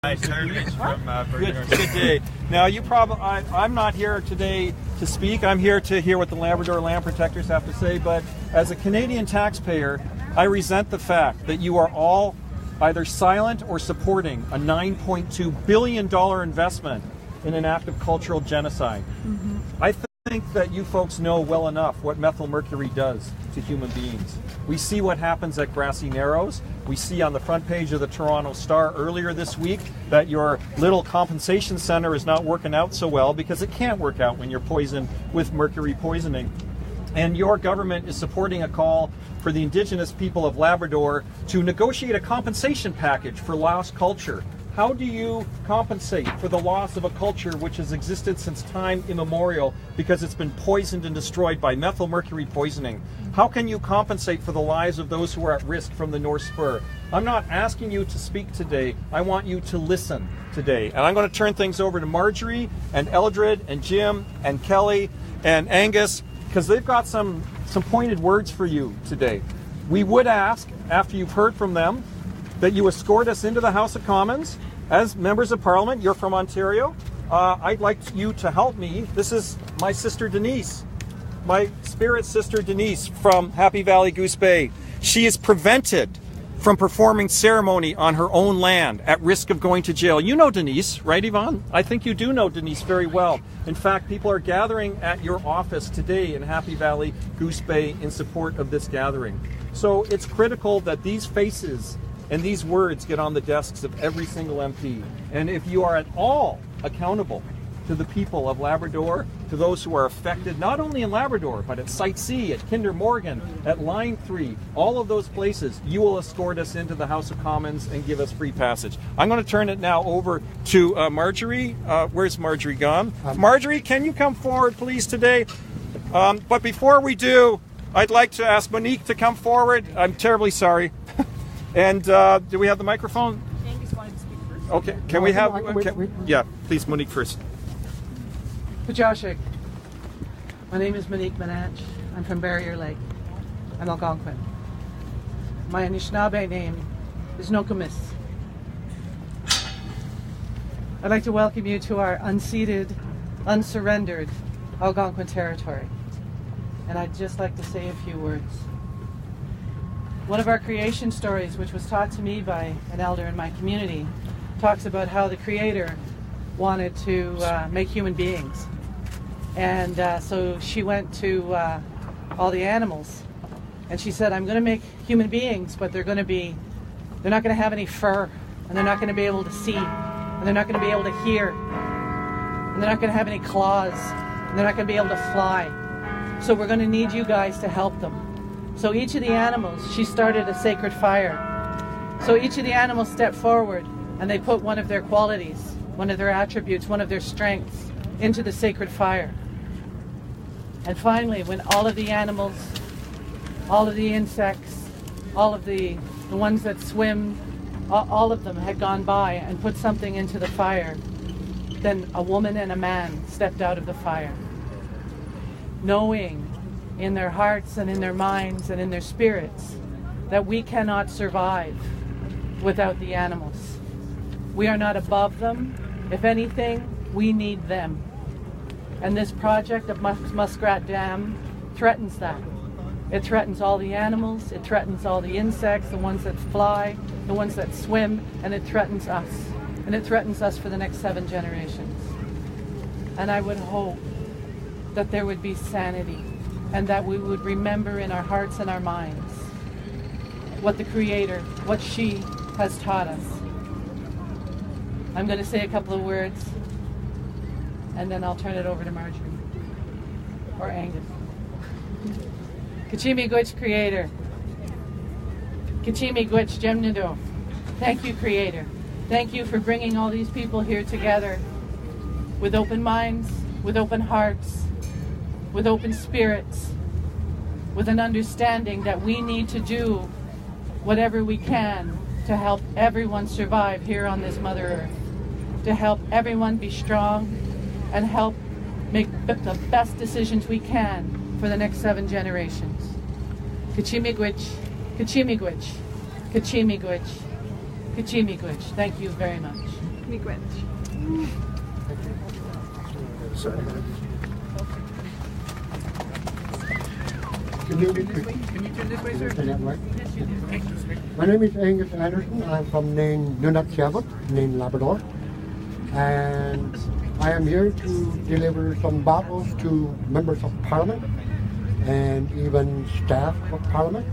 Hi, sir. It's from Good day. Now, I'm not here today to speak. I'm here to hear what the Labrador Land Protectors have to say. But as a Canadian taxpayer, I resent the fact that you are all either silent or supporting a $9.2 billion investment in an act of cultural genocide. Mm-hmm. I think that you folks know well enough what methylmercury does to human beings. We see what happens at Grassy Narrows. We see on the front page of the Toronto Star earlier this week that your little compensation center is not working out so well because it can't work out when you're poisoned with mercury poisoning. And your government is supporting a call for the Indigenous people of Labrador to negotiate a compensation package for lost culture. How do you compensate for the loss of a culture which has existed since time immemorial because it's been poisoned and destroyed by methylmercury poisoning? How can you compensate for the lives of those who are at risk from the North Spur? I'm not asking you to speak today. I want you to listen today. And I'm going to turn things over to Marjorie and Eldred and Jim and Kelly and Angus because they've got some pointed words for you today. We would ask, after you've heard from them, that you escort us into the House of Commons. As members of Parliament, you're from Ontario. I'd like you to help me. This is my sister Denise, my spirit sister Denise from Happy Valley Goose Bay. She is prevented from performing ceremony on her own land at risk of going to jail. You know Denise, right, Yvonne? I think you do know Denise very well. In fact, people are gathering at your office today in Happy Valley Goose Bay in support of this gathering. So it's critical that these faces and these words get on the desks of every single MP. And if you are at all accountable to the people of Labrador, to those who are affected, not only in Labrador, but at Site C, at Kinder Morgan, at Line 3, all of those places, you will escort us into the House of Commons and give us free passage. I'm going to turn it now over to Marjorie. Where's Marjorie gone? Marjorie, can you come forward, please, today? But before we do, I'd like to ask Monique to come forward. I'm terribly sorry. And do we have the microphone? Angus wanted to speak first. Okay, can we have... yeah, please, Monique first. Pajashik. My name is Monique Manach. I'm from Barrier Lake. I'm Algonquin. My Anishinaabe name is Nokomis. I'd like to welcome you to our unceded, unsurrendered Algonquin territory. And I'd just like to say a few words. One of our creation stories, which was taught to me by an elder in my community, talks about how the Creator wanted to make human beings. And so she went to all the animals and she said, I'm going to make human beings, but they're not going to have any fur, and they're not going to be able to see, and they're not going to be able to hear, and they're not going to have any claws, and they're not going to be able to fly. So we're going to need you guys to help them. So each of the animals, she started a sacred fire. So each of the animals stepped forward and they put one of their qualities, one of their attributes, one of their strengths into the sacred fire. And finally, when all of the animals, all of the insects, all of the ones that swim, all of them had gone by and put something into the fire, then a woman and a man stepped out of the fire, knowing in their hearts and in their minds and in their spirits that we cannot survive without the animals. We are not above them. If anything, we need them. And this project of Muskrat Dam threatens that. It threatens all the animals, it threatens all the insects, the ones that fly, the ones that swim, and it threatens us. And it threatens us for the next 7 generations. And I would hope that there would be sanity, and that we would remember in our hearts and our minds what the Creator, what she has taught us. I'm going to say a couple of words, and then I'll turn it over to Marjorie or Angus. Kachimi Gwitch Creator. Kachimi Gwitch Jemnido. Thank you, Creator. Thank you for bringing all these people here together with open minds, with open hearts, with open spirits, with an understanding that we need to do whatever we can to help everyone survive here on this Mother Earth, to help everyone be strong and help make the best decisions we can for the next 7 generations. Kachimigwich, Kachimigwich, Kachimigwich, Kachimigwich. Thank you very much. Miigwech. Can you turn this way, sir? My name is Angus Anderson. I'm from Nunavut, Labrador. And I am here to deliver some bottles to members of Parliament and even staff of Parliament.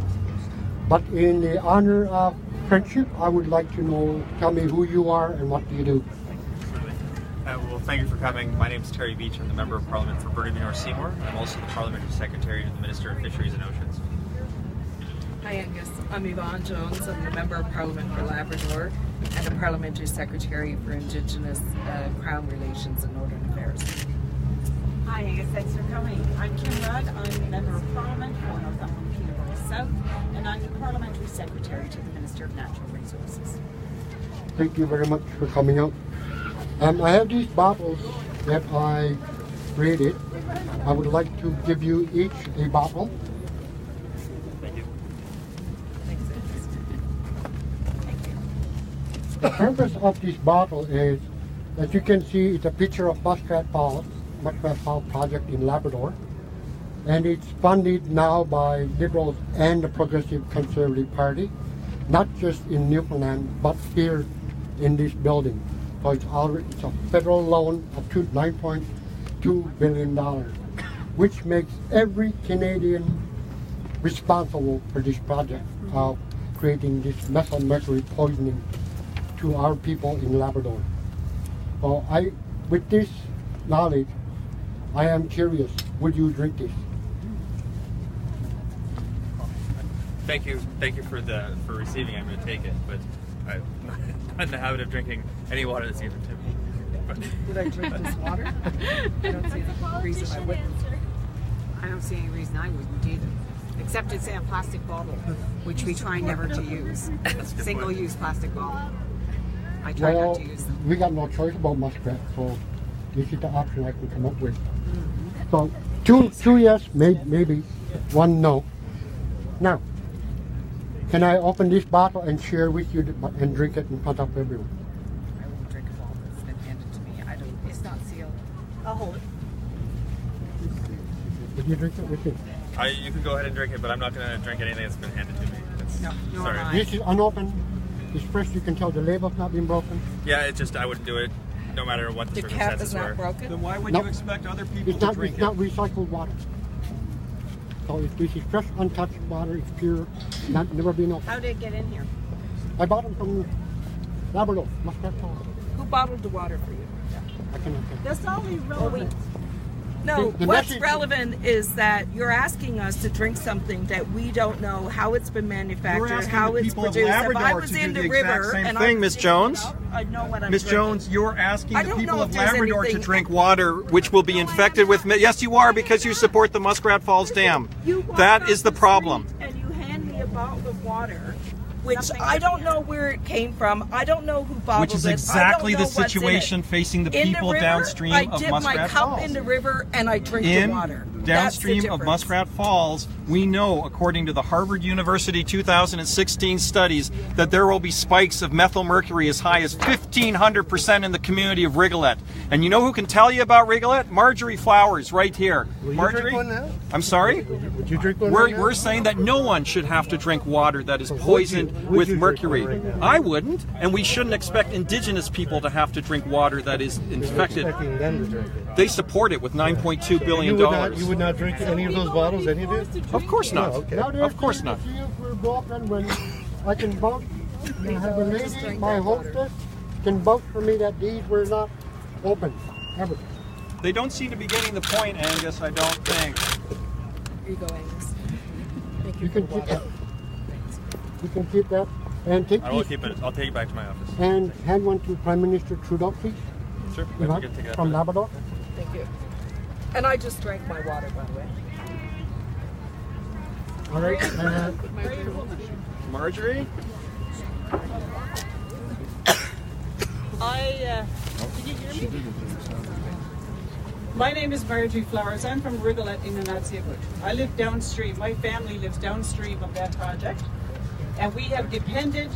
But in the honor of friendship, I would like to know, tell me who you are and what do you do? Well, thank you for coming. My name is Terry Beach. I'm the Member of Parliament for Burnaby North Seymour. I'm also the Parliamentary Secretary to the Minister of Fisheries and Oceans. Hi Angus, I'm Yvonne Jones. I'm the Member of Parliament for Labrador and the Parliamentary Secretary for Indigenous Crown Relations and Northern Affairs. Hi Angus, thanks for coming. I'm Kim Rudd. I'm the Member of Parliament for Northumberland Peterborough South, and I'm the Parliamentary Secretary to the Minister of Natural Resources. Thank you very much for coming out. I have these bottles that I created. I would like to give you each a bottle. Thank you. The purpose of this bottle is, as you can see, it's a picture of Muskrat Falls project in Labrador. And it's funded now by Liberals and the Progressive Conservative Party, not just in Newfoundland, but here in this building. So it's a federal loan of $9.2 billion, which makes every Canadian responsible for this project of creating this methylmercury poisoning to our people in Labrador. So with this knowledge, I am curious, would you drink this? Thank you for receiving. I'm going to take it, but I'm not in the habit of drinking any water that's given to me. But Would I drink this water? I don't see any reason I wouldn't. I don't see any reason I wouldn't either. Except it's in a plastic bottle, which we try never to use. Single-use plastic bottle. I try not to use them. We got no choice about muskrat, so this is the option I can come up with. So two yes, maybe, one no. Now, can I open this bottle and share with you and drink it in front of everyone? I won't drink a bottle that's been handed to me. It's not sealed. I'll hold it. Would you drink it with me? you can go ahead and drink it, but I'm not going to drink anything that's been handed to me. No, nor sorry. am I. This is unopened. It's fresh. You can tell the label's not been broken. Yeah, it's just I wouldn't do it, no matter what the The cap circumstances is not were. broken? Then why would Nope. you expect other people It's to not. drink It's it? not recycled water. So this is fresh, untouched water. It's pure. Never been opened. How did it get in here? I bought them from Labrador, Muskrat Falls. Who bottled the water for you? I cannot tell. That's all irrelevant. No, The what's message- relevant is that you're asking us to drink something that we don't know how it's been You're manufactured, asking how the it's people of produced. If I Labrador was to in do the the exact river same and thing, I'm Miss picking it Jones. up, I know what I'm Miss drinking. Jones, you're asking I the don't people know of if there's Labrador to anything- drink water which will be infected with... Yes, you are, because you support the Muskrat Falls Dam. You walk That off is the street problem. And you hand me a bottle of water. Which Something I like don't that. know where it came from. I don't know who bottled it. Which is I don't exactly know the what's in it. situation facing the In the people river, downstream I of dip my Muskrat cup Falls. in the river and I drink the water. Downstream That's the of difference. Muskrat Falls, we know, according to the Harvard University 2016 studies, that there will be spikes of methylmercury as high as 1,500% in the community of Rigolet. And you know who can tell you about Rigolet? Marjorie Flowers, right here. Will you Marjorie, drink one now? I'm sorry? Would you drink one? We're saying that no one should have to drink water that is poisoned would with you drink mercury. one right now? I wouldn't, and we shouldn't expect indigenous people to have to drink water that is infected. Expecting them to drink it. They support it with $9.2 billion. You would not drink any of those bottles, any of it? Of course not. Oh, okay. Now Of course not. The seals were broken when I can vouch. I have a lady, my hostess, can vouch for me that these were not open ever. They don't seem to be getting the point, Angus, I don't think. Here you go, Angus. Thank you. You can keep that. You can keep that. And take I will these keep it. I'll take it back to my office. and hand one to Prime Minister Trudeau, please. Sure. You We want? can take it From after. Labrador. Thank you. And I just drank my water, by the way. All right. Marjorie? My name is Marjorie Flowers. I'm from Rigolet in Nunatsiavut. I live downstream. My family lives downstream of that project. And we have depended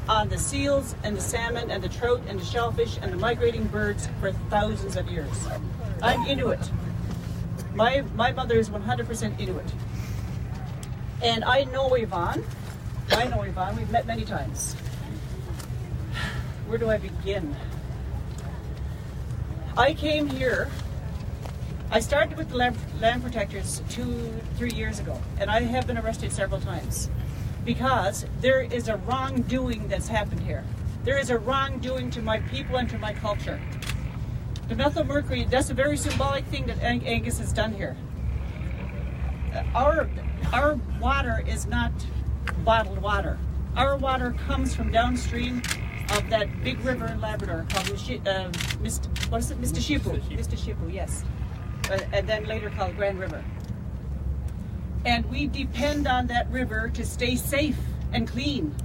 on the seals and the salmon and the trout and the shellfish and the migrating birds for thousands of years. I'm Inuit. My mother is 100% Inuit. And I know Yvonne. We've met many times. Where do I begin? I came here, I started with the land protectors 2-3 years ago, and I have been arrested several times because there is a wrongdoing that's happened here. There is a wrongdoing to my people and to my culture. The methyl mercury, that's a very symbolic thing that Angus has done here. Our water is not bottled water. Our water comes from downstream of that big river in Labrador called Mississippi, yes. And then later called Grand River. And we depend on that river to stay safe and clean.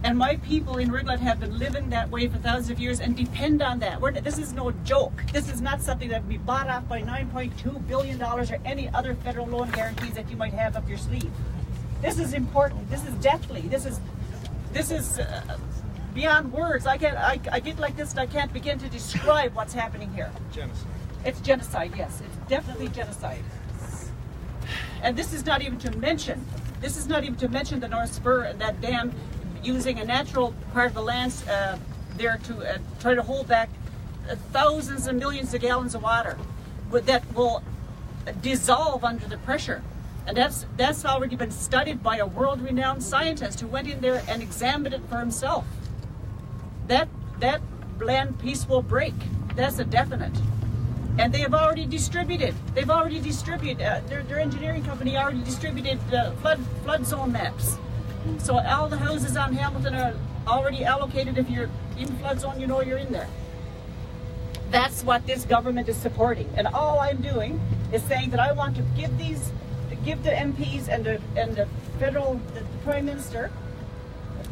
And my people in Rigolet have been living that way for thousands of years and depend on that. This is no joke. This is not something that would be bought off by $9.2 billion or any other federal loan guarantees that you might have up your sleeve. This is important. This is deathly. This is beyond words. I get like this and I can't begin to describe what's happening here. Genocide. It's genocide, yes. It's definitely genocide. And this is not even to mention the North Spur and that dam using a natural part of the land there to try to hold back thousands and millions of gallons of water that will dissolve under the pressure. And that's already been studied by a world-renowned scientist who went in there and examined it for himself. That land piece will break. That's a definite. And they have already distributed. Their engineering company already distributed flood zone maps. So all the houses on Hamilton are already allocated. If you're in flood zone, you know you're in there. That's what this government is supporting. And all I'm doing is saying that I want to give the MPs and the Prime Minister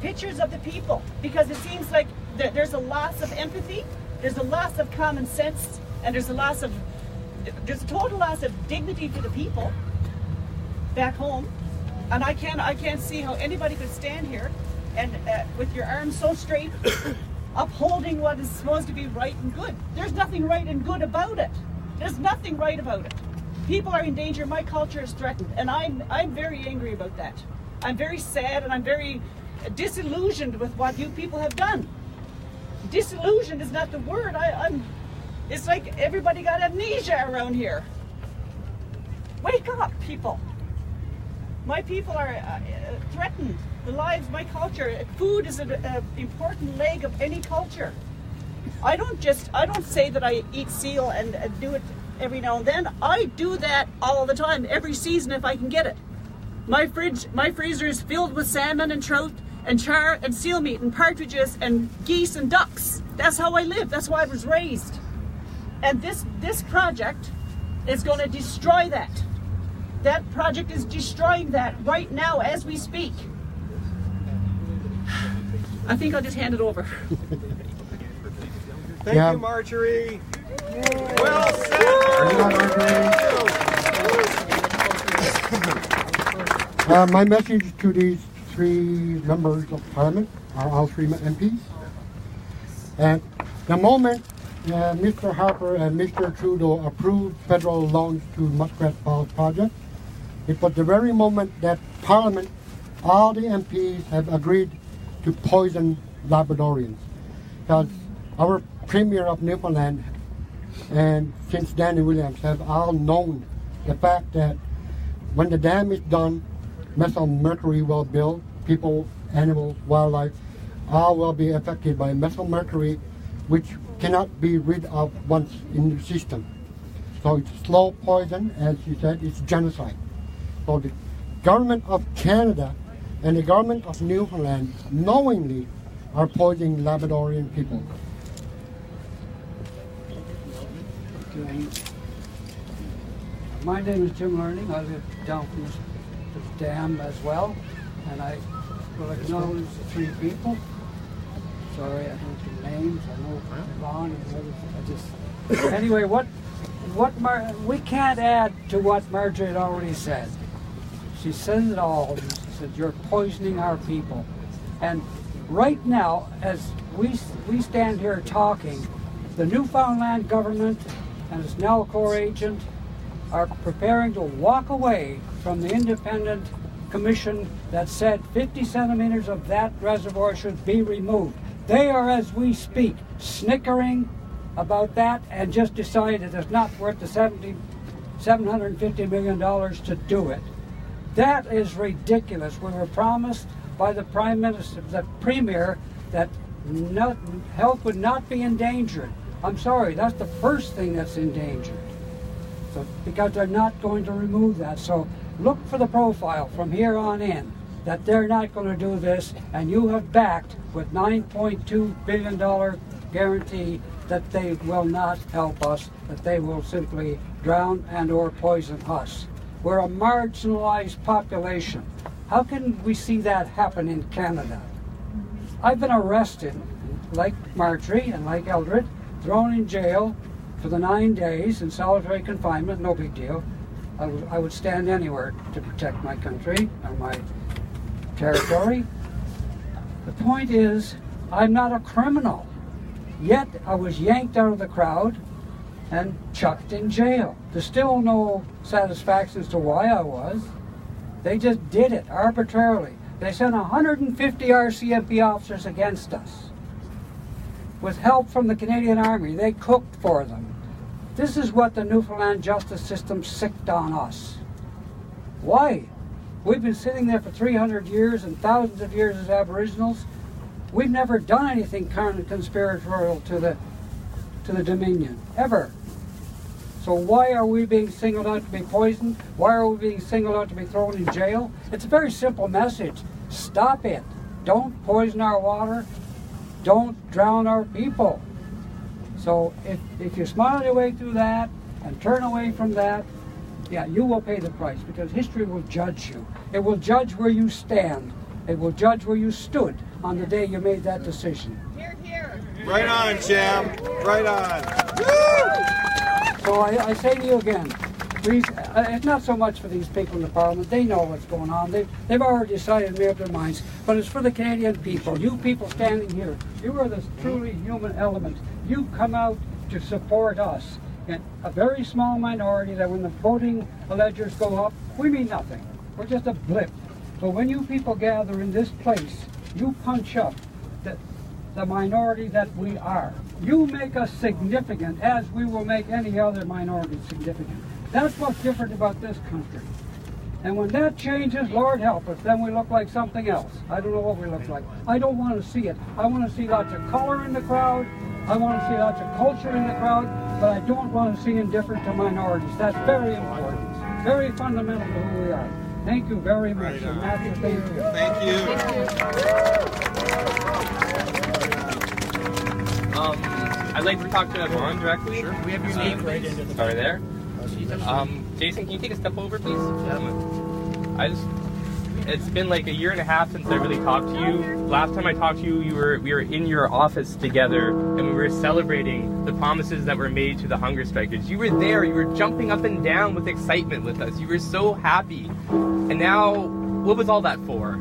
pictures of the people, because it seems like there's a loss of empathy, there's a loss of common sense, and there's a total loss of dignity for the people back home. And I can't see how anybody could stand here and with your arms so straight, upholding what is supposed to be right and good. There's nothing right and good about it. There's nothing right about it. People are in danger. My culture is threatened, and I'm very angry about that. I'm very sad, and I'm very disillusioned with what you people have done. Disillusioned is not the word. It's like everybody got amnesia around here. Wake up, people. My people are threatened. The lives, my culture, food is an important leg of any culture. I don't say that I eat seal and do it every now and then. I do that all the time, every season if I can get it. My freezer is filled with salmon and trout and char and seal meat and partridges and geese and ducks. That's how I live. That's how I was raised. And this project is going to destroy that. That project is destroying that right now as we speak. I think I'll just hand it over. Thank you, Marjorie. Well said. My message to these three members of Parliament are all three MPs. And the moment Mr. Harper and Mr. Trudeau approved federal loans to Muskrat Falls project, it was the very moment that Parliament, all the MPs have agreed to poison Labradorians. Because our Premier of Newfoundland and since Danny Williams have all known the fact that when the dam is done, methyl mercury will build, people, animals, wildlife, all will be affected by methyl mercury, which cannot be rid of once in the system. So it's slow poison, as you said, it's genocide. So the government of Canada and the government of Newfoundland knowingly are poisoning Labradorian people. My name is Jim Learning. I live down from this dam as well, and I will acknowledge the three people. Sorry, I don't know names. I know Yvonne and others. Anyway, we can't add to what Marjorie had already said. She said it all. She said, you're poisoning our people. And right now, as we stand here talking, the Newfoundland government and its Nalcor agent are preparing to walk away from the independent commission that said 50 centimeters of that reservoir should be removed. They are, as we speak, snickering about that and just decided it's not worth the $750 million to do it. That is ridiculous. We were promised by the Prime Minister, the Premier, that health would not be endangered. I'm sorry, that's the first thing that's endangered. So, because they're not going to remove that. So look for the profile from here on in that they're not going to do this, and you have backed with $9.2 billion guarantee that they will not help us, that they will simply drown and or poison us. We're a marginalized population. How can we see that happen in Canada? I've been arrested, like Marjorie and like Eldred, thrown in jail for the 9 days in solitary confinement, no big deal. I would stand anywhere to protect my country or my territory. The point is, I'm not a criminal. Yet I was yanked out of the crowd and chucked in jail. There's still no satisfaction as to why I was. They just did it arbitrarily. They sent 150 RCMP officers against us. With help from the Canadian Army, they cooked for them. This is what the Newfoundland justice system sicked on us. Why? We've been sitting there for 300 years and thousands of years as Aboriginals. We've never done anything conspiratorial to the Dominion, ever. So why are we being singled out to be poisoned? Why are we being singled out to be thrown in jail? It's a very simple message. Stop it. Don't poison our water. Don't drown our people. So if you smile your way through that and turn away from that, yeah, you will pay the price, because history will judge you. It will judge where you stand. It will judge where you stood on the day you made that decision. Here, here. Right on, Jim. Right on. So I say to you again, please, it's not so much for these people in the Parliament. They know what's going on. They've already decided and made up their minds. But it's for the Canadian people. You people standing here, you are the truly human element. You come out to support us. And a very small minority that when the voting ledgers go up, we mean nothing. We're just a blip. But when you people gather in this place, you punch up the minority that we are. You make us significant, as we will make any other minority significant. That's what's different about this country. And when that changes, Lord help us, then we look like something else. I don't know what we look like. I don't want to see it. I want to see lots of color in the crowd. I want to see lots of culture in the crowd, but I don't want to see indifference to minorities. That's very important. Very fundamental to who we are. Thank you very much. Right on. Matthew, thank you. Thank you. I'd like to talk to Vaughn directly. Sure. We have your name right into the over there. Jason, can you take a step over, please? It's been like 1.5 years since I really talked to you. Last time I talked to you, we were in your office together, and we were celebrating the promises that were made to the hunger strikers. You were there. You were jumping up and down with excitement with us. You were so happy. And now, what was all that for?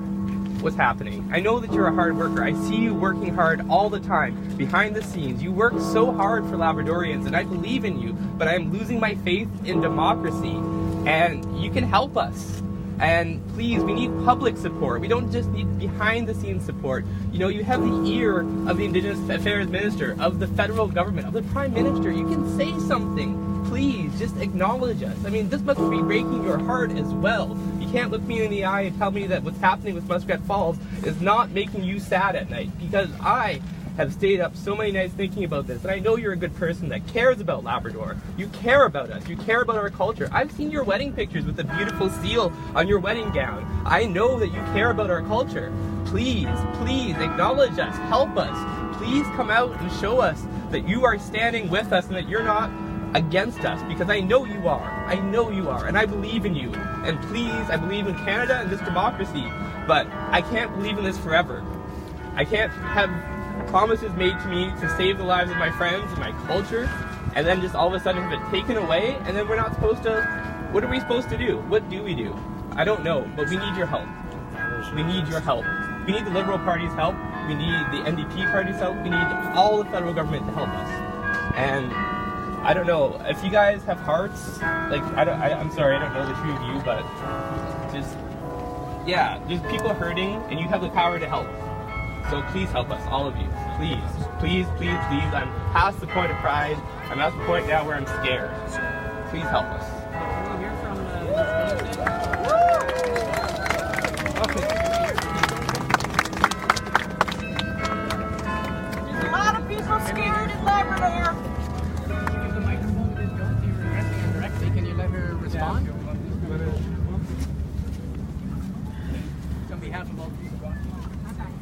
What's happening? I know that you're a hard worker. I see you working hard all the time, behind the scenes. You work so hard for Labradorians, and I believe in you, but I'm losing my faith in democracy, and you can help us. And please, we need public support. We don't just need behind-the-scenes support. You know, you have the ear of the Indigenous Affairs Minister, of the federal government, of the Prime Minister. You can say something. Please, just acknowledge us. I mean, this must be breaking your heart as well. You can't look me in the eye and tell me that what's happening with Muskrat Falls is not making you sad at night, because I have stayed up so many nights thinking about this, and I know you're a good person that cares about Labrador. You care about us. You care about our culture. I've seen your wedding pictures with the beautiful seal on your wedding gown. I know that you care about our culture. Please, please acknowledge us. Help us. Please come out and show us that you are standing with us and that you're not against us, because I know you are. I know you are, and I believe in you. And please, I believe in Canada and this democracy, but I can't believe in this forever. I can't have promises made to me to save the lives of my friends and my culture, and then just all of a sudden have it taken away, and then we're not supposed to. What are we supposed to do? What do we do? I don't know, but we need your help. We need your help. We need the Liberal Party's help. We need the NDP party's help. We need all the federal government to help us. And I don't know if you guys have hearts. Like I'm sorry, I don't know the two of you, but just there's people hurting, and you have the power to help. So please help us, all of you. Please, please, please, please. I'm past the point of pride. I'm at the point now where I'm scared. Please help us. Can we hear from There's a lot of people scared in Labrador. Give the microphone to Joan. You're addressing her directly. Can you let her respond? On behalf of all people.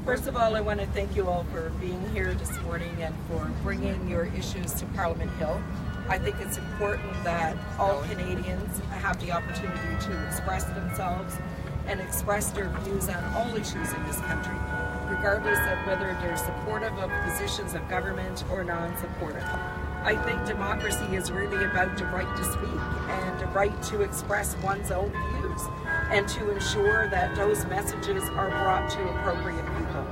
First of all, I want to thank you all for being here this morning and for bringing your issues to Parliament Hill. I think it's important that all Canadians have the opportunity to express themselves and express their views on all issues in this country, regardless of whether they're supportive of positions of government or non-supportive. I think democracy is really about the right to speak and the right to express one's own views and to ensure that those messages are brought to appropriate people.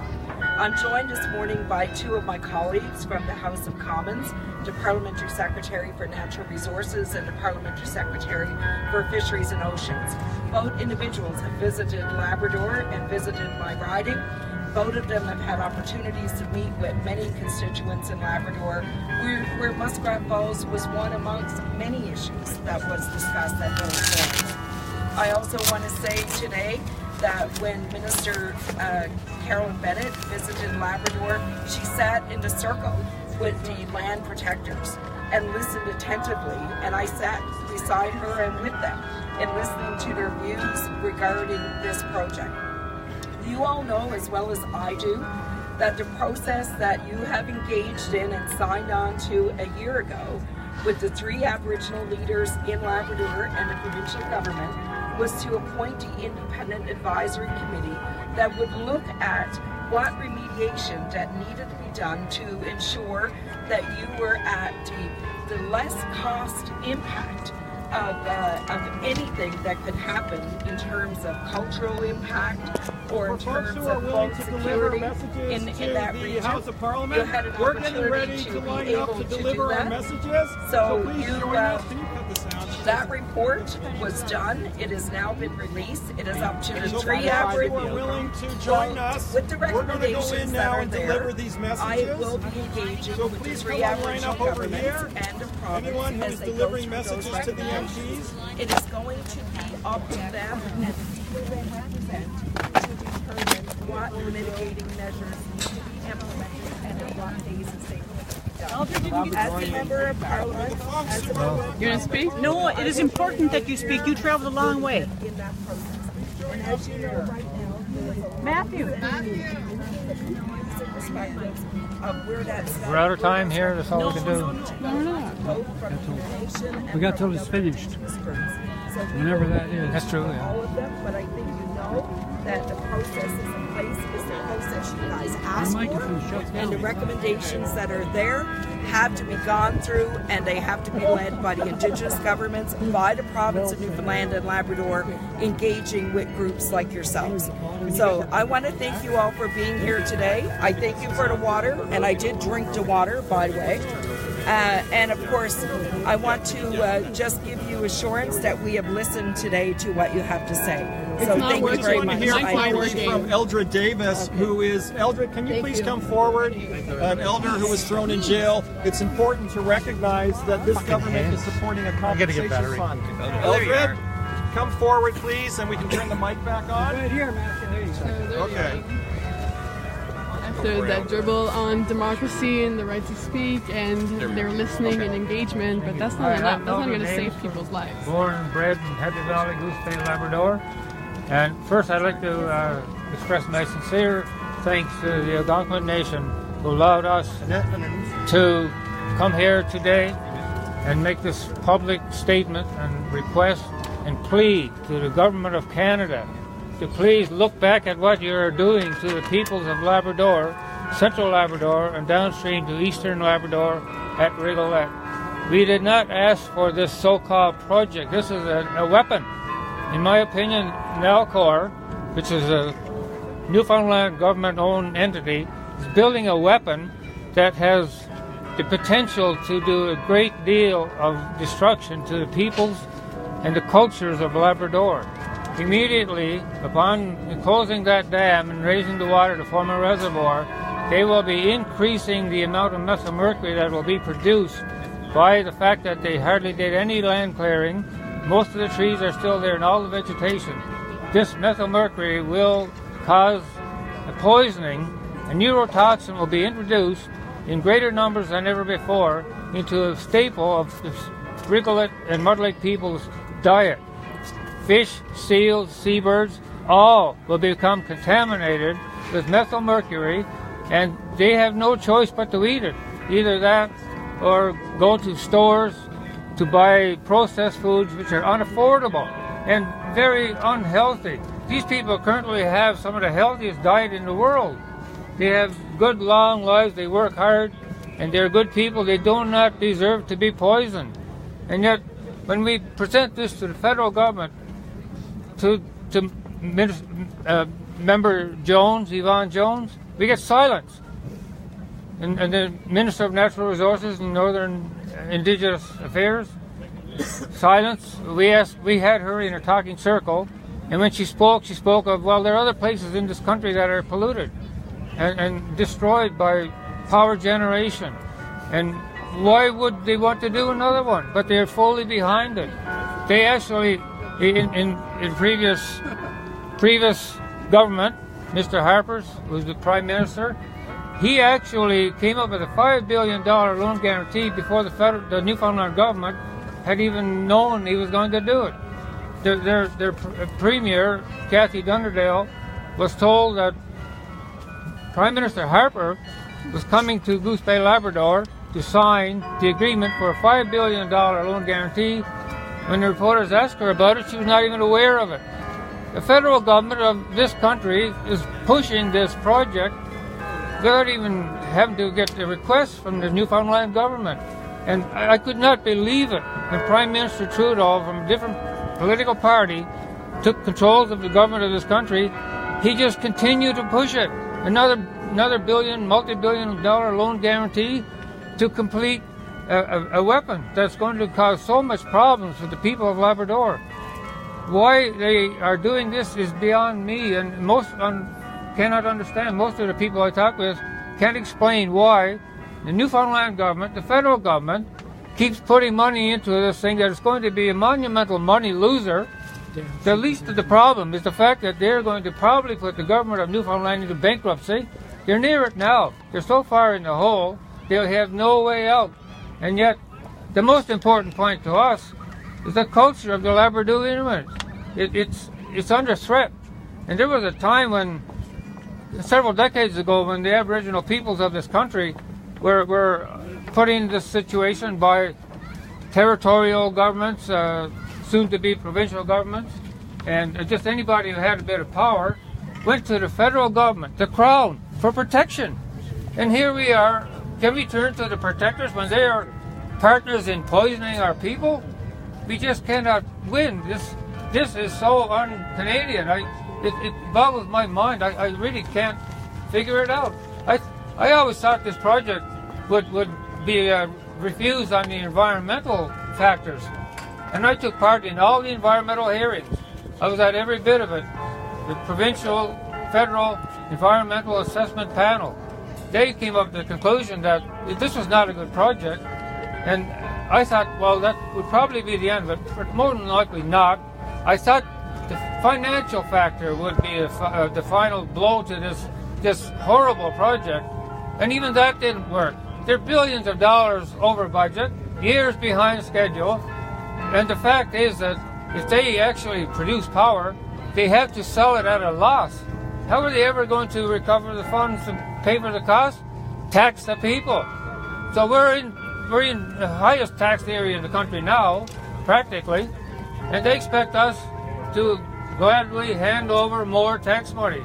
I'm joined this morning by two of my colleagues from the House of Commons, the Parliamentary Secretary for Natural Resources and the Parliamentary Secretary for Fisheries and Oceans. Both individuals have visited Labrador and visited my riding. Both of them have had opportunities to meet with many constituents in Labrador, where Muskrat Falls was one amongst many issues that was discussed at those forums. I also want to say today that when Minister Carolyn Bennett visited Labrador, she sat in the circle with the land protectors and listened attentively, and I sat beside her and with them in listening to their views regarding this project. You all know as well as I do that the process that you have engaged in and signed on to a year ago with the 3 Aboriginal leaders in Labrador and the provincial government was to appoint the independent advisory committee that would look at what remediation that needed to be done to ensure that you were at the less cost impact of anything that could happen in terms of cultural impact or in terms of food security in that region. House of Parliament. You had an We're getting ready opportunity to be line able up to to deliver do our that. messages. So please you, join us. Can you cut the sound? that report was done. It has now been released. It is up to the So 3 if you Aboriginal. are willing to join us, with the we're going to go recommendations in that now are and there, deliver these messages. I will be engaging So with the please 3 come and line Aboriginal up over governments here. and the province Anyone who as is they go delivering through those messages to the recommendations. MPs. It is going to be up to them and who they represent to determine what mitigating measures need to be implemented and in what phases they need to be done. As a member of Parliament, You want to speak? No, it is important that you speak. You traveled a long way. in that process. And as you know right now, Matthew. We're out of time here, that's all we can do. We got till it's finished. Whenever that is. That's true, yeah. All of them, but I think you know that the process is in place, is the process you guys asked for, and the recommendations that are there have to be gone through, and they have to be led by the Indigenous governments, by the province of Newfoundland and Labrador, engaging with groups like yourselves. So I want to thank you all for being here today. I thank you for the water, and I did drink the water, by the way. And of course, I want to just give you assurance that we have listened today to what you have to say. So thank you very much. Hear finally from Eldred Davis, who is, Eldred, can you please come forward? An elder who was thrown in jail. It's important to recognize that this government is supporting a compensation fund. Eldred, come forward, please, and we can turn the mic back on. Right here, Matthew. Okay. After that dribble on democracy and the right to speak and their listening and engagement, but that's not enough. That's not going to save people's lives. Born and bred in Happy Valley, Goose Bay, Labrador. And first I'd like to express my sincere thanks to the Algonquin Nation who allowed us to come here today and make this public statement and request and plead to the Government of Canada to please look back at what you're doing to the peoples of Labrador, Central Labrador, and downstream to Eastern Labrador at Rigolette. We did not ask for this so-called project. This is a weapon. In my opinion, Nalcor, which is a Newfoundland government-owned entity, is building a weapon that has the potential to do a great deal of destruction to the peoples and the cultures of Labrador. Immediately upon closing that dam and raising the water to form a reservoir, they will be increasing the amount of methylmercury that will be produced by the fact that they hardly did any land clearing. Most of the trees are still there and all the vegetation. This methylmercury will cause a poisoning. A neurotoxin will be introduced in greater numbers than ever before into a staple of the Rigolet and Mud Lake people's diet. Fish, seals, seabirds, all will become contaminated with methylmercury, and they have no choice but to eat it. Either that or go to stores to buy processed foods which are unaffordable and very unhealthy. These people currently have some of the healthiest diet in the world. They have good long lives, they work hard, and they're good people. They do not deserve to be poisoned. And yet, when we present this to the federal government, to Member Jones, Yvonne Jones, we get silence. And the Minister of Natural Resources and Northern Indigenous Affairs, silence. We had her in a talking circle, and when she spoke of, well, there are other places in this country that are polluted and destroyed by power generation. And why would they want to do another one? But they're fully behind it. They actually, in previous government, Mr. Harper's was the Prime Minister, he actually came up with a $5 billion loan guarantee before the Newfoundland government had even known he was going to do it. Their Premier, Kathy Dunderdale, was told that Prime Minister Harper was coming to Goose Bay, Labrador to sign the agreement for a $5 billion loan guarantee. When the reporters asked her about it, she was not even aware of it. The federal government of this country is pushing this project without even having to get the request from the Newfoundland government. And I could not believe it when Prime Minister Trudeau, from a different political party, took control of the government of this country. He just continued to push it. Another multi-billion dollar loan guarantee to complete a weapon that's going to cause so much problems for the people of Labrador. Why they are doing this is beyond me, and most cannot understand. Most of the people I talk with can't explain why the Newfoundland government, the federal government, keeps putting money into this thing that is going to be a monumental money loser. The least of the problem is the fact that they're going to probably put the government of Newfoundland into bankruptcy. They're near it now. They're so far in the hole, they'll have no way out. And yet, the most important point to us is the culture of the Labradorians. It's under threat. And there was a time when, several decades ago, when the Aboriginal peoples of this country were put in this situation by territorial governments, soon-to-be provincial governments, and just anybody who had a bit of power went to the federal government, the Crown, for protection. And here we are. Can we turn to the protectors when they are partners in poisoning our people? We just cannot win. This is so un-Canadian. It boggles my mind. I really can't figure it out. I always thought this project would be refused on the environmental factors. And I took part in all the environmental hearings. I was at every bit of it. The provincial, federal environmental assessment panel. They came up to the conclusion that this was not a good project. And I thought, well, that would probably be the end of it, but more than likely not. I thought the financial factor would be the final blow to this horrible project. And even that didn't work. They're billions of dollars over budget, years behind schedule. And the fact is that if they actually produce power, they have to sell it at a loss. How are they ever going to recover the funds and pay for the cost? Tax the people. So we're in the highest taxed area in the country now, practically, and they expect us to gladly hand over more tax money.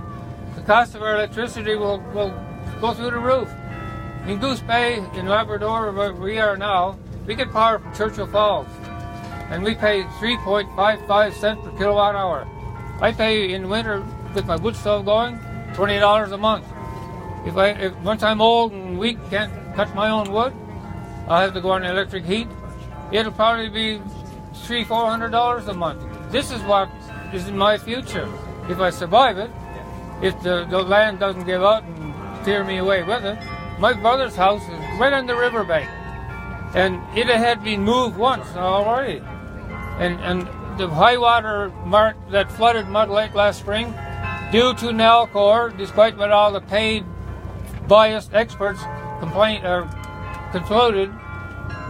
The cost of our electricity will go through the roof. In Goose Bay, in Labrador, where we are now, we get power from Churchill Falls, and we pay 3.55 cents per kilowatt hour. I pay in winter with my wood stove going $20 a month. If once I'm old and weak, can't cut my own wood, I'll have to go on electric heat. It'll probably be $300-400 a month. This is what is in my future. If I survive it, if the land doesn't give out and tear me away with it. My brother's house is right on the riverbank, and it had been moved once already. And the high water mark that flooded Mud Lake last spring, due to Nalcor, despite what all the paid biased experts concluded,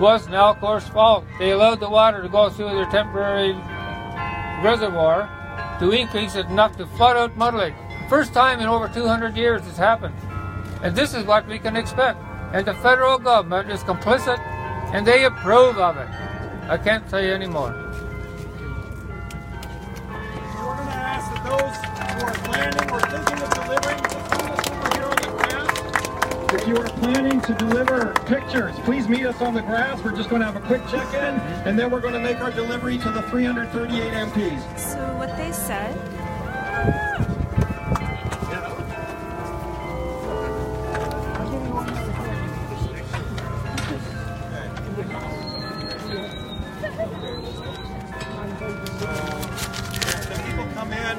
was Nalcor's fault. They allowed the water to go through their temporary reservoir to increase it enough to flood out Mud Lake. First time in over 200 years it's happened. And this is what we can expect. And the federal government is complicit, and they approve of it. I can't say any more. We're going to ask that those who are planning or thinking of delivering, just meet us over here on the grass. If you are planning to deliver pictures, please meet us on the grass. We're just going to have a quick check-in, and then we're going to make our delivery to the 338 MPs. So what they said...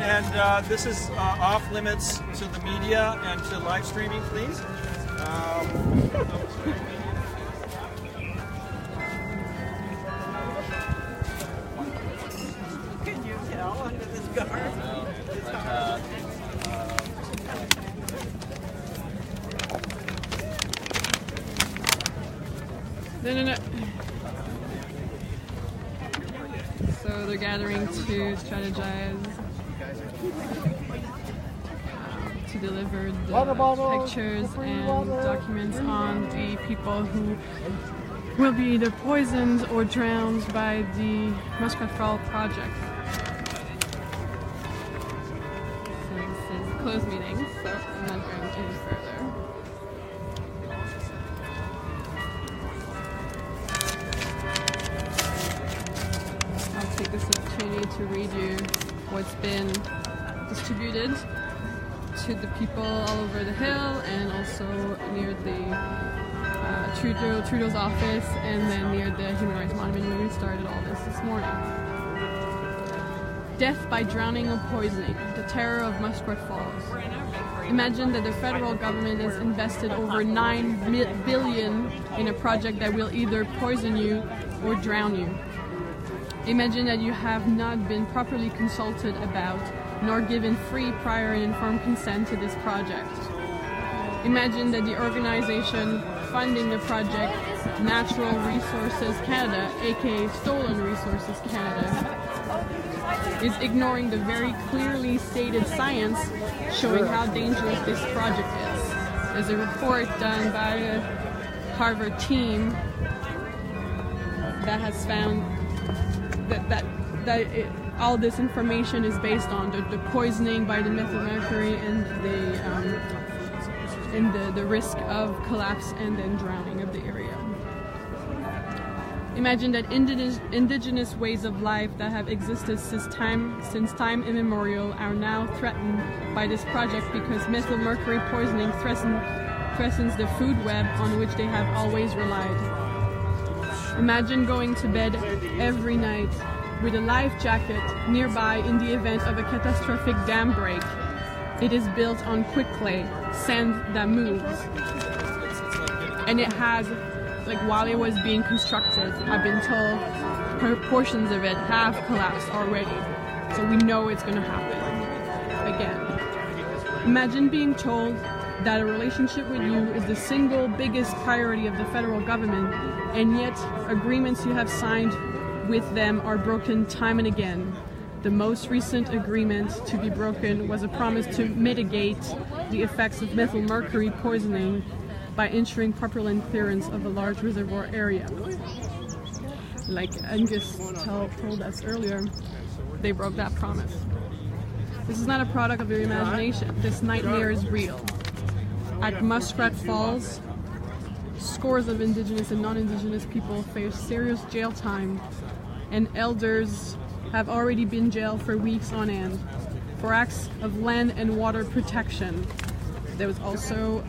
And this is off limits to the media and to live streaming, please. Can you tell under this guard? No. So they're gathering to strategize, to deliver the pictures and documents on the people who will be either poisoned or drowned by the Muskrat Fall project. So this is a closed meeting, so I'm not going any further. I'll take this opportunity to read you what's been distributed to the people all over the hill and also near the Trudeau's office and then near the Human Rights Monument where we started all this morning. Death by drowning or poisoning, the terror of Muskrat Falls. Imagine that the federal government has invested over $9 billion in a project that will either poison you or drown you. Imagine that you have not been properly consulted about nor given free, prior and informed consent to this project. Imagine that the organization funding the project, Natural Resources Canada, aka Stolen Resources Canada, is ignoring the very clearly stated science showing how dangerous this project is. There's a report done by a Harvard team that has found that all this information is based on the poisoning by the methylmercury and the risk of collapse and then drowning of the area. Imagine that indigenous ways of life that have existed since time immemorial are now threatened by this project because methylmercury poisoning threatens the food web on which they have always relied. Imagine going to bed every night with a life jacket nearby in the event of a catastrophic dam break. It is built on quick clay, sand that moves. And it has, like while it was being constructed, I've been told portions of it have collapsed already. So we know it's going to happen again. Imagine being told that a relationship with you is the single biggest priority of the federal government, and yet agreements you have signed with them are broken time and again. The most recent agreement to be broken was a promise to mitigate the effects of methylmercury poisoning by ensuring proper land clearance of a large reservoir area. Like Angus told us earlier, they broke that promise. This is not a product of your imagination. This nightmare is real. At Muskrat Falls, scores of Indigenous and non-Indigenous people face serious jail time, and elders have already been jailed for weeks on end for acts of land and water protection. There was also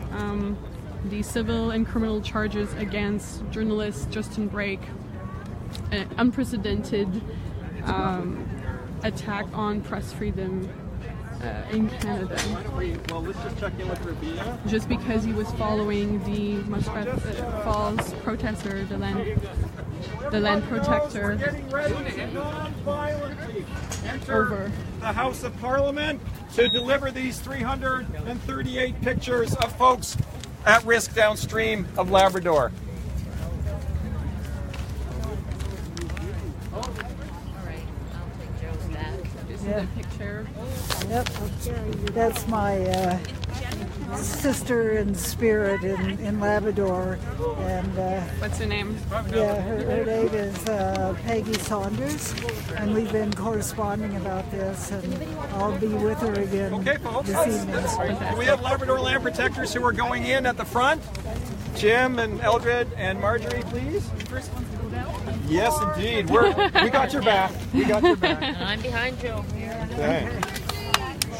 the civil and criminal charges against journalist Justin Brake, an unprecedented attack on press freedom in Canada. Well, let's just check in with Rabia. Just because he was following the Muskrat Falls protester, the land protector, over the House of Parliament to deliver these 338 pictures of folks at risk downstream of Labrador. The picture. Yep, that's my sister in spirit in Labrador, and what's her name? Yeah, her name is Peggy Saunders, and we've been corresponding about this, and I'll be with her again this evening. Do we have Labrador Land Protectors who are going in at the front? Jim and Eldred and Marjorie, please. First ones to go down. Yes, indeed. We got your back. We got your back. I'm behind Joe. Okay.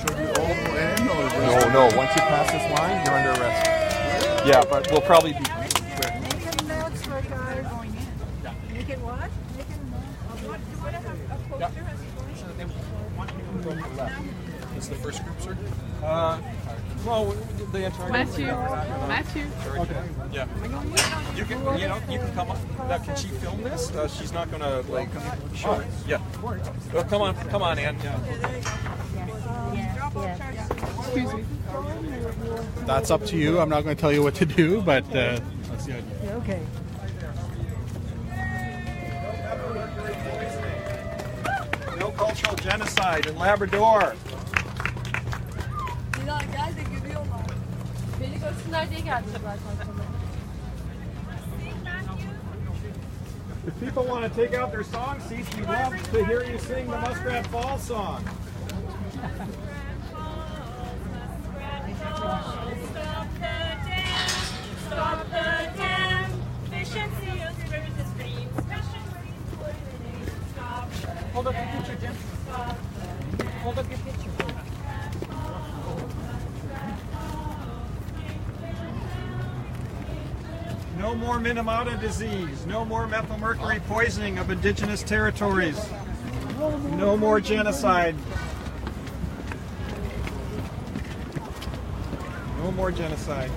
Should we all go in, or No. Once you pass this line, you're under arrest. Yeah, but we'll probably be. Make an announcement, guys. Make it what? Make an announcement. It's the first group, sir? Well, the entire. Matthew. Okay. Yeah. You can come on. Can she film this? She's not gonna like. Sure. Yeah. Come on, Ann. Excuse me. That's up to you. I'm not going to tell you what to do, but that's the idea. Okay. No cultural genocide in Labrador. If people want to take out their song seats, we'd love to hear you sing the Muskrat Falls song. Stop the dam, fish and seals, rivers and streams, fish and streams, stop. Hold up your picture, Jim. Hold up your picture. No more Minamata disease. No more methylmercury poisoning of indigenous territories. No more genocide. No more genocide.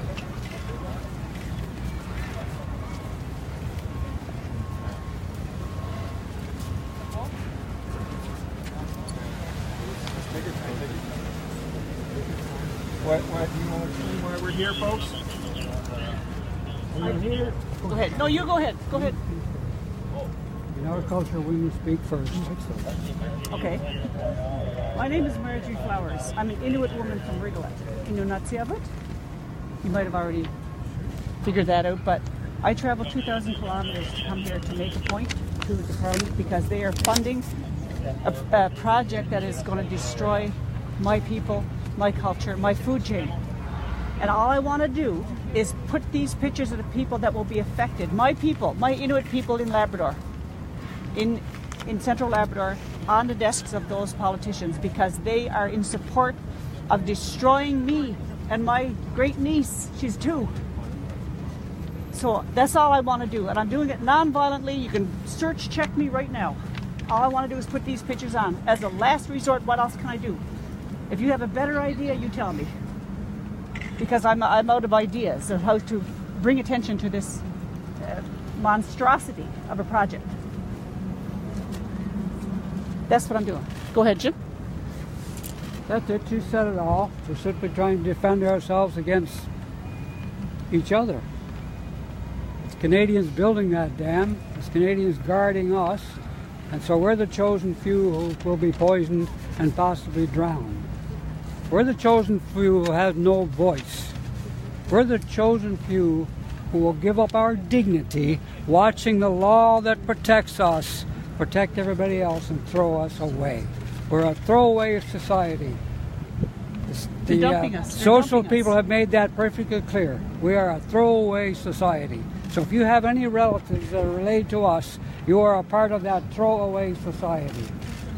What do you want to see why we're here, folks? I'm here. Go ahead. No, you go ahead. Go ahead. In our culture, women speak first. Okay. My name is Marjorie Flowers. I'm an Inuit woman from Rigolet. Inunatsiavut. You might have already figured that out, but I traveled 2,000 kilometers to come here to make a point to the Parliament because they are funding a project that is going to destroy my people, my culture, my food chain. And all I want to do is put these pictures of the people that will be affected, my people, my Inuit people in Labrador, in central Labrador, on the desks of those politicians because they are in support of destroying me and my great niece. She's 2. So that's all I want to do, and I'm doing it non-violently. You can search check me right now. All I want to do is put these pictures on. As a last resort, what else can I do? If you have a better idea, you tell me. Because I'm out of ideas of how to bring attention to this monstrosity of a project. That's what I'm doing. Go ahead, Jim. That's it. You said it all. We're simply trying to defend ourselves against each other. It's Canadians building that dam. It's Canadians guarding us. And so we're the chosen few who will be poisoned and possibly drowned. We're the chosen few who have no voice. We're the chosen few who will give up our dignity watching the law that protects us protect everybody else and throw us away. We're a throwaway society. The social people have made that perfectly clear. We are a throwaway society. So if you have any relatives that are related to us, you are a part of that throwaway society.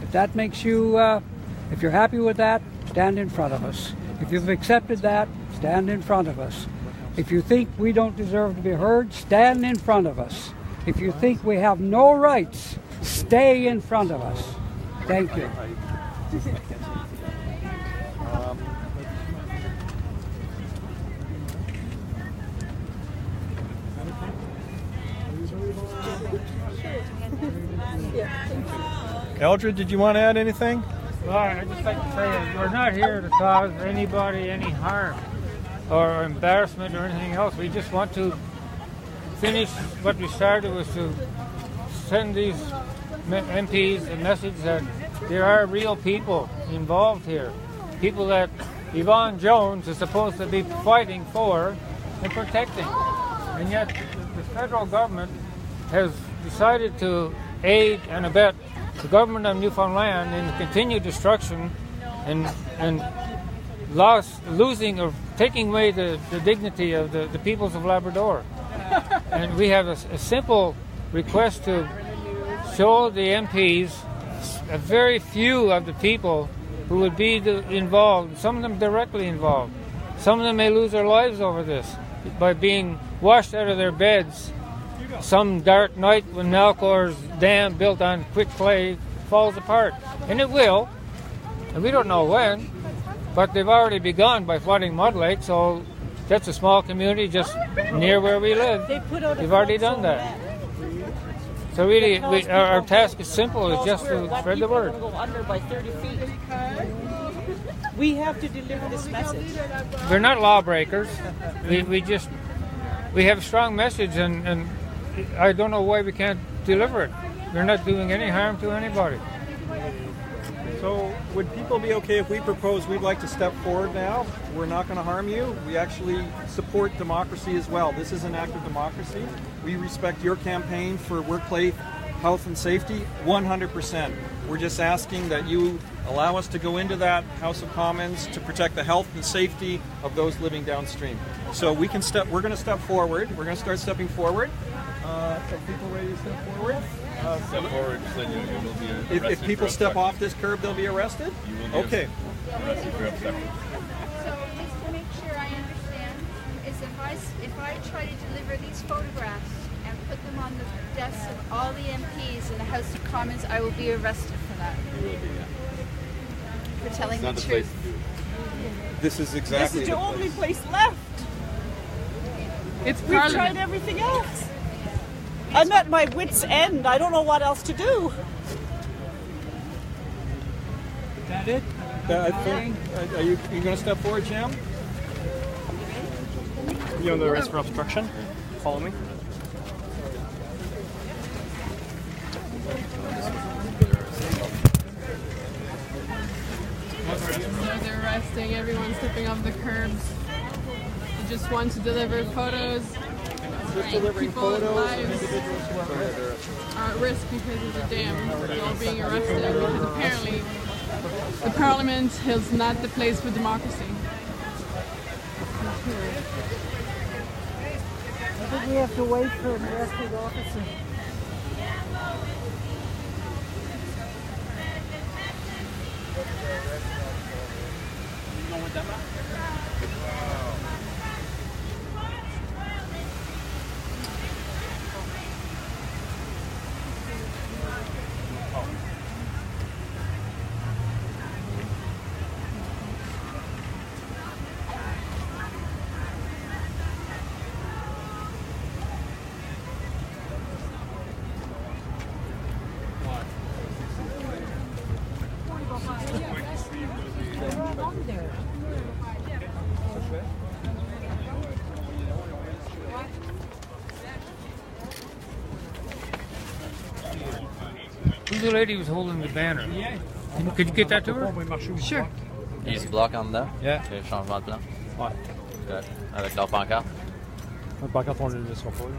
If that makes you, if you're happy with that, stand in front of us. If you've accepted that, stand in front of us. If you think we don't deserve to be heard, stand in front of us. If you think we have no rights, stay in front of us. Thank you. Eldred, did you want to add anything? Well, I'd just like to say we're not here to cause anybody any harm or embarrassment or anything else. We just want to finish what we started, was to send these MPs a message that there are real people involved here. People that Yvonne Jones is supposed to be fighting for and protecting. And yet the federal government has decided to aid and abet the government of Newfoundland in the continued destruction and losing or taking away the dignity of the peoples of Labrador. And we have a simple request to show the MPs a very few of the people who would be involved, some of them directly involved. Some of them may lose their lives over this by being washed out of their beds some dark night when Nalcor's dam built on quick clay falls apart. And it will, and we don't know when, but they've already begun by flooding Mud Lake, so that's a small community just near where we live. They've already done that. So really, our task is simple, is just to spread the word. Go under by 30 feet. We have to deliver this message. We're not lawbreakers. We have a strong message, and I don't know why we can't deliver it. We're not doing any harm to anybody. So would people be okay if we propose we'd like to step forward now? We're not going to harm you. We actually support democracy as well. This is an act of democracy. We respect your campaign for workplace health and safety 100%. We're just asking that you allow us to go into that House of Commons to protect the health and safety of those living downstream. So we're going to step forward. We're going to start stepping forward. Are people ready to step forward? Step forward, so you will be arrested. If people step off this curb, they'll be arrested? You will be okay. arrested for obstruction. So just to make sure I understand, is if I try to deliver these photographs and put them on the desks of all the MPs in the House of Commons, I will be arrested for that. You will be, yeah. For telling It's the not truth. This is exactly This is the only place left. It's We've tried everything else. I'm at my wit's end. I don't know what else to do. Is that it? I think, are you going to step forward, Jim? You on the arrest for obstruction? Follow me. So they're arresting everyone stepping off the curbs. They just want to deliver photos. Delivering photos of individuals who are at risk because of the dam. They're all being arrested because apparently the Parliament is not the place for democracy. I think we have to wait for an arresting officer. Who's the lady who's holding the banner? Could you get that to her? Sure. Il y a du bloc en dedans? Yeah. Le changement de plan? Ouais. Ouais. Avec leur pancarte? Le pancarte, on ne le laissera pas. Là.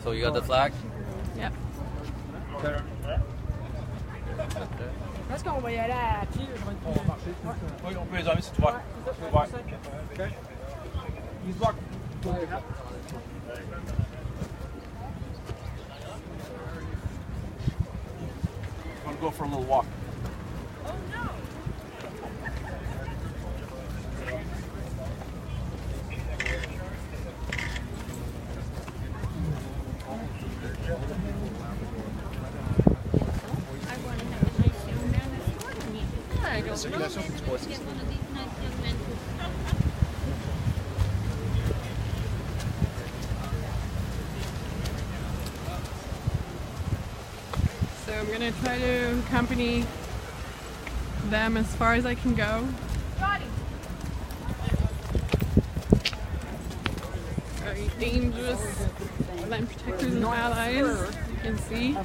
So you got the flag? Yep. Est-ce qu'on va y aller à pied? Oui, on peut les enlever, c'est ouvert. Okay. He's blocked. to go for a little walk. Circulation exposed. So I'm gonna try to accompany them as far as I can go. Very dangerous land protectors and allies, you can see.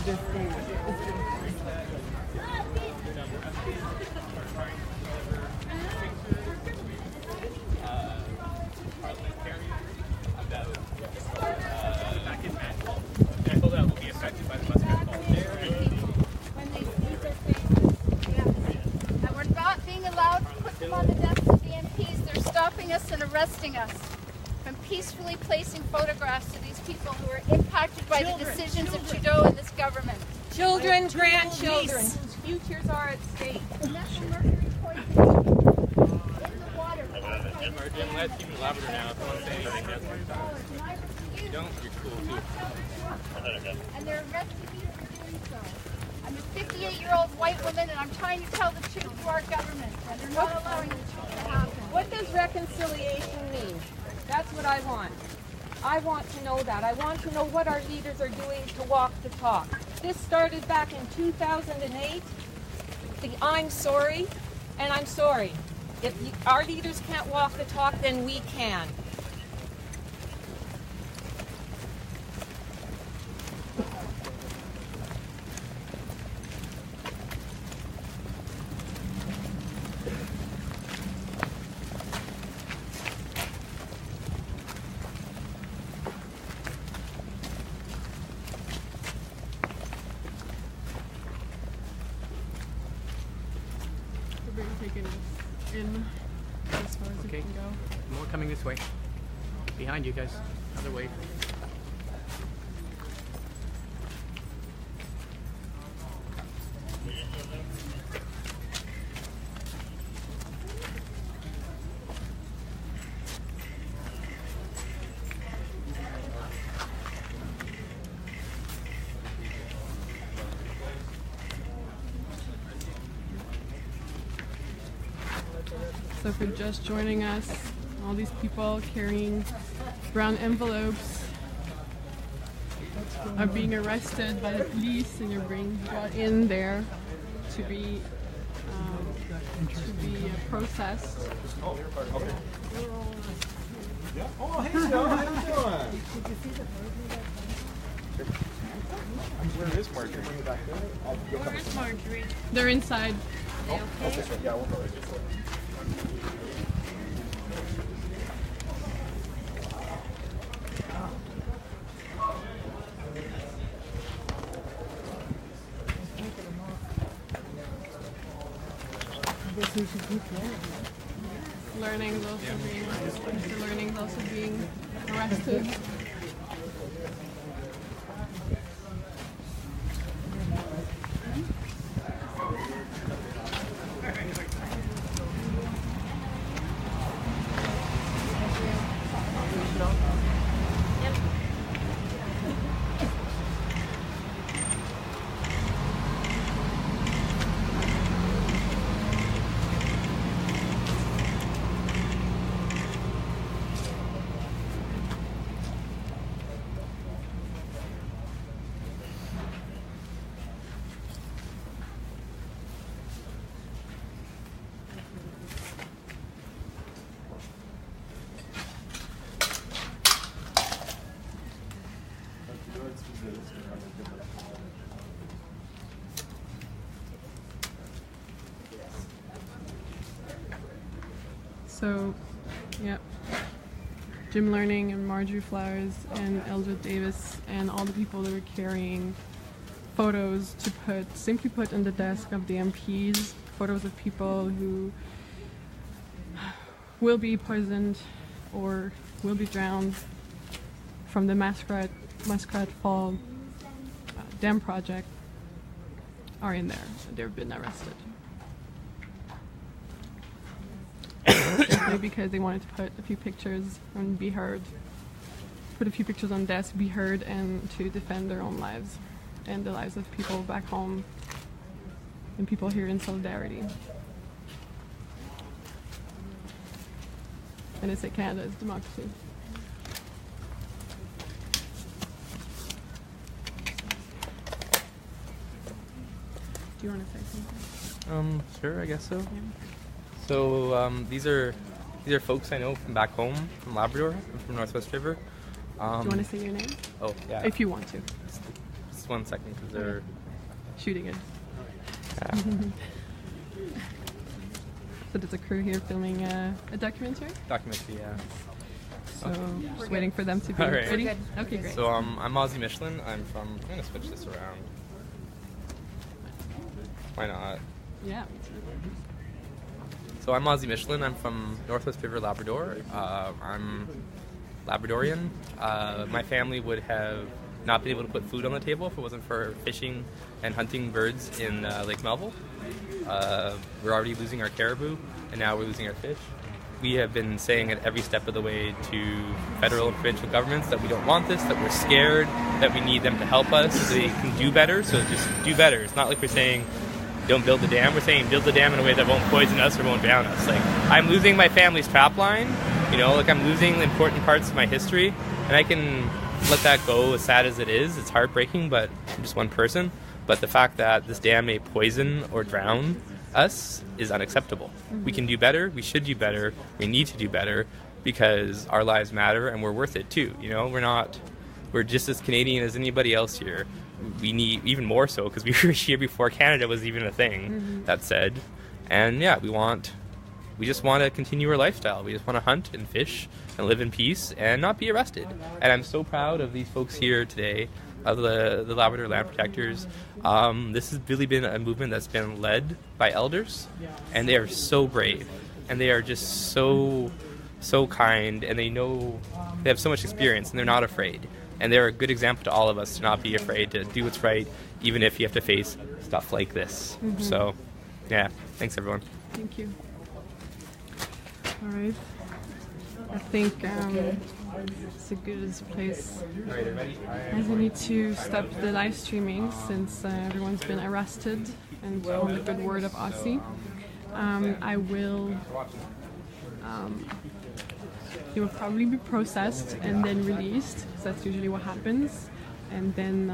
And we're not being allowed to put them on the desks of the MPs. They're stopping us and arresting us from peacefully placing photographs to these people who are impacted by the decisions of Trudeau and this government. Children, grandchildren, whose futures are at stake. Methyl mercury poisoning in the water. Jim, let's keep in Labrador now. If you want to say anything, that's what you're talking. Don't, you're cool too. And they're arresting me for doing so. I'm a 58-year-old white woman, and I'm trying to tell the truth to our government, and they're not allowing the truth to happen. What does reconciliation mean? That's what I want. I want to know that. I want to know what our leaders are doing to walk the talk. This started back in 2008. The I'm sorry, and I'm sorry. If our leaders can't walk the talk, then we can. We're being taken in as far as Okay. it can go. More coming this way. Behind you guys. Other way. So for just joining us, all these people carrying brown envelopes are being arrested by the police, and you're being brought in there to be processed. Oh, okay. Yeah. Oh, hey, Joe. How you doing? Where is Marjorie? Where is Marjorie? They're inside. Oh, okay. Yeah, we'll go right this way. Learning's also being Mr. Learning's also being arrested. So, yeah, Jim Learning and Marjorie Flowers and Eldred Davis and all the people that were carrying photos to simply put on the desk of the MPs, photos of people who will be poisoned or will be drowned from the Muskrat Fall dam project. are in there. They've been arrested. Simply because they wanted to put a few pictures and be heard. Put a few pictures on desk, be heard, and to defend their own lives and the lives of people back home and people here in solidarity. And I say Canada is democracy. Do you want to say something? Sure, I guess so. Yeah. So these are folks I know from back home, from Labrador, from Northwest River. Do you want to say your name? Oh, yeah. If you want to. Just 1 second, because they're shooting it. Yeah. So there's a crew here filming a documentary? Documentary, yeah. So just waiting for them to be ready. Okay, great. So I'm Ozzy Michelin. I'm gonna switch this around. Why not? Yeah, me too. So I'm Ozzy Michelin. I'm from Northwest River, Labrador. I'm Labradorian. My family would have not been able to put food on the table if it wasn't for fishing and hunting birds in Lake Melville. We're already losing our caribou, and now we're losing our fish. We have been saying at every step of the way to federal and provincial governments that we don't want this, that we're scared, that we need them to help us so they can do better. So just do better. It's not like we're saying don't build the dam. We're saying build the dam in a way that won't poison us or won't drown us. Like, I'm losing my family's trap line, you know, like I'm losing important parts of my history, and I can let that go, as sad as it is. It's heartbreaking, but I'm just one person. But the fact that this dam may poison or drown us is unacceptable. We can do better. We should do better. We need to do better because our lives matter and we're worth it too. You know, we're just as Canadian as anybody else here. We need even more so because we were here before Canada was even a thing. That said, and yeah, we just want to continue our lifestyle. We just want to hunt and fish and live in peace and not be arrested. And I'm so proud of these folks here today, of the Labrador Land Protectors. This has really been a movement that's been led by elders, and they are so brave, and they are just so kind, and they have so much experience, and they're not afraid. And they're a good example to all of us to not be afraid to do what's right, even if you have to face stuff like this. So, yeah, thanks everyone. Thank you. All right. I think it's a good place as we need to stop the live streaming since everyone's been arrested and on the good word of Aussie. He will probably be processed and then released, because that's usually what happens. And then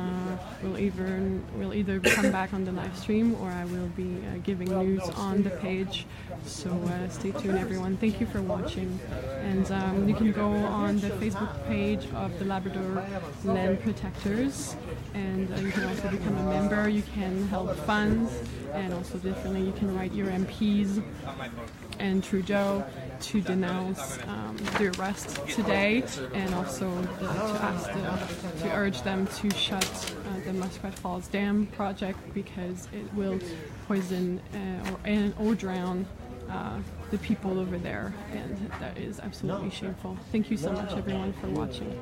we'll either come back on the live stream or I will be giving news on the page. So stay tuned, everyone. Thank you for watching. And you can go on the Facebook page of the Labrador Land Protectors, and you can also become a member. You can help funds, and also differently you can write your MPs and Trudeau to denounce the arrest today, and also to urge them to shut the Muskrat Falls Dam project because it will poison or drown the people over there, and that is absolutely shameful. Thank you so much, everyone, for watching.